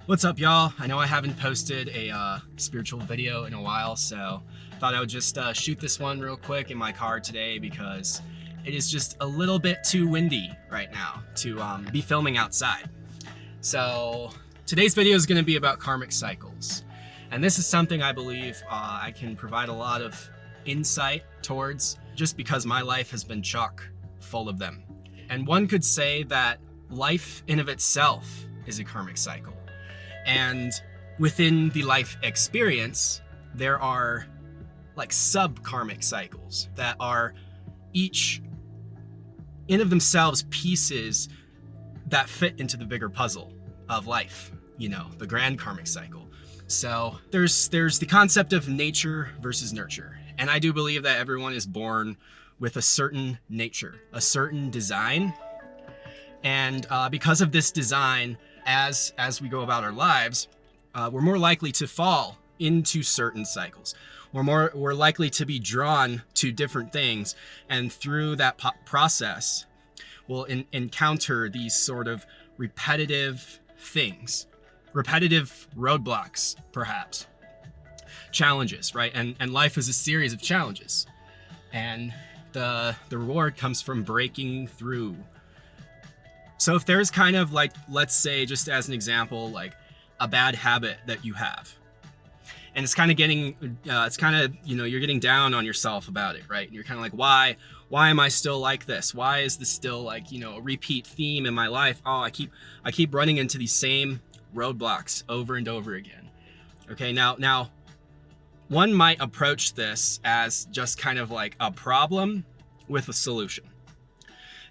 What's up, y'all? I know I haven't posted a spiritual video in a while, so thought I would just shoot this one real quick in my car today because it is just a little bit too windy right now to be filming outside. So today's video is going to be about karmic cycles. And this is something I believe I can provide a lot of insight towards just because my life has been chock full of them. And one could say that life in of itself is a karmic cycle. And within the life experience, there are like sub-karmic cycles that are each in of themselves pieces that fit into the bigger puzzle of life, you know, the grand karmic cycle. So there's the concept of nature versus nurture. And I do believe that everyone is born with a certain nature, a certain design. And because of this design, as we go about our lives, we're more likely to fall into certain cycles. We're likely to be drawn to different things, and through that process, we'll encounter these sort of repetitive things, repetitive roadblocks, perhaps, challenges, right? And life is a series of challenges, and the reward comes from breaking through. So if there's kind of like, let's say, just as an example, like a bad habit that you have, and it's kind of getting, you're getting down on yourself about it, right? And you're kind of like, why am I still like this? Why is this still like, a repeat theme in my life? Oh, I keep running into these same roadblocks over and over again. Okay, now one might approach this as just kind of like a problem with a solution.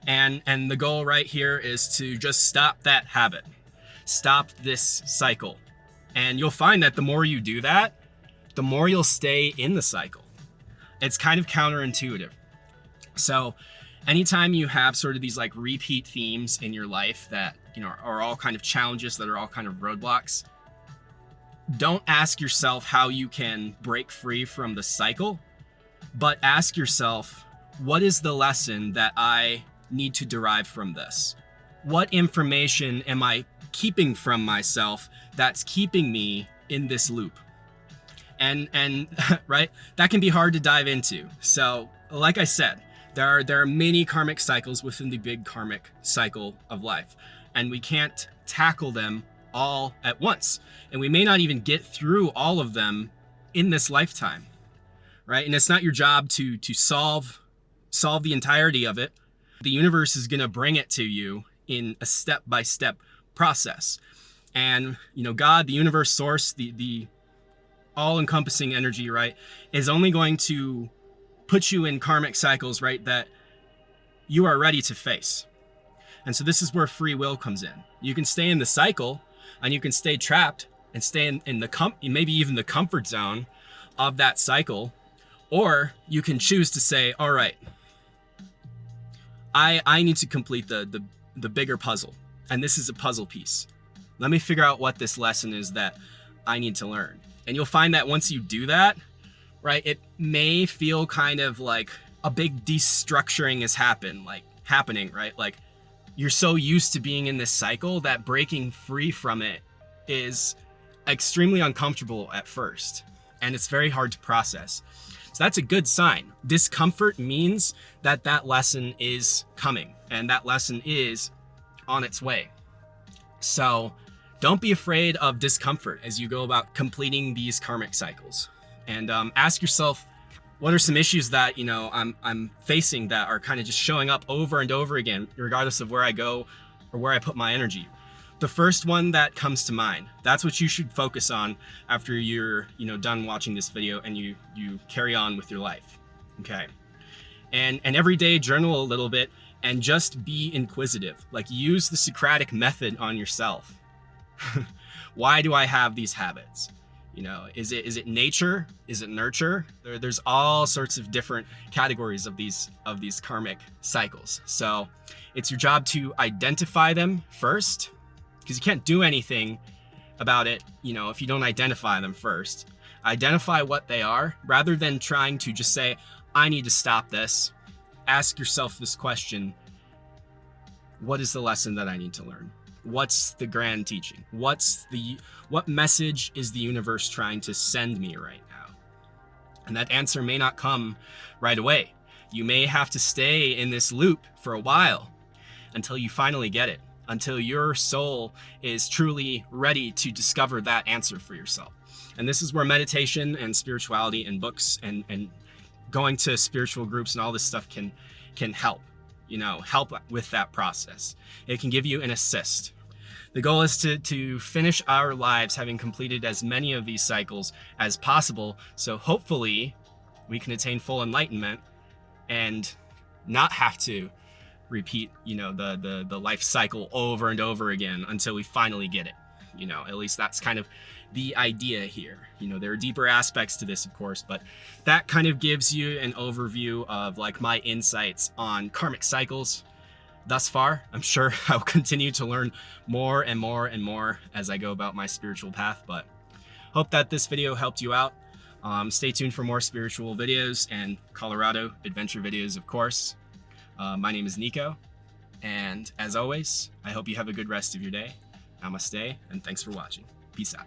And the goal right here is to just stop that habit, stop this cycle. And you'll find that the more you do that, the more you'll stay in the cycle. It's kind of counterintuitive. So anytime you have sort of these like repeat themes in your life that, are all kind of challenges, that are all kind of roadblocks, don't ask yourself how you can break free from the cycle, but ask yourself, what is the lesson that I need to derive from this? What information am I keeping from myself that's keeping me in this loop? And right, that can be hard to dive into. So like I said, there are many karmic cycles within the big karmic cycle of life, and we can't tackle them all at once, and we may not even get through all of them in this lifetime, right? And it's not your job to solve the entirety of it. The universe is going to bring it to you in a step-by-step process. And, God, the universe source, the all-encompassing energy, right, is only going to put you in karmic cycles, right, that you are ready to face. And so this is where free will comes in. You can stay in the cycle, and you can stay trapped and stay in the maybe even the comfort zone of that cycle, or you can choose to say, all right, I need to complete the bigger puzzle, and this is a puzzle piece. Let me figure out what this lesson is that I need to learn. And you'll find that once you do that, right, it may feel kind of like a big destructuring is happening, right? Like you're so used to being in this cycle that breaking free from it is extremely uncomfortable at first, and it's very hard to process. So that's a good sign. Discomfort means that lesson is coming, and that lesson is on its way. So don't be afraid of discomfort as you go about completing these karmic cycles. And ask yourself, what are some issues that I'm facing that are kind of just showing up over and over again, regardless of where I go or where I put my energy? The first one that comes to mind, that's what you should focus on after you're done watching this video and you carry on with your life. Okay, and every day journal a little bit and just be inquisitive. Like, use the Socratic method on yourself. Why do I have these habits? Is it nature? Is it nurture? There's all sorts of different categories of these karmic cycles. So it's your job to identify them first, because you can't do anything about it, if you don't identify them first. Identify what they are, rather than trying to just say, I need to stop this. Ask yourself this question: what is the lesson that I need to learn? what's the grand teaching? What message is the universe trying to send me right now? And that answer may not come right away. You may have to stay in this loop for a while until you finally get it, until your soul is truly ready to discover that answer for yourself. And this is where meditation and spirituality and books and going to spiritual groups and all this stuff can help, help with that process. It can give you an assist. The goal is to finish our lives having completed as many of these cycles as possible, so hopefully we can attain full enlightenment and not have to repeat, the life cycle over and over again until we finally get it. At least that's kind of the idea here. There are deeper aspects to this, of course, but that kind of gives you an overview of like my insights on karmic cycles thus far. I'm sure I'll continue to learn more and more and more as I go about my spiritual path, but hope that this video helped you out. Stay tuned for more spiritual videos and Colorado adventure videos, of course. My name is Nico, and as always, I hope you have a good rest of your day. Namaste, and thanks for watching. Peace out.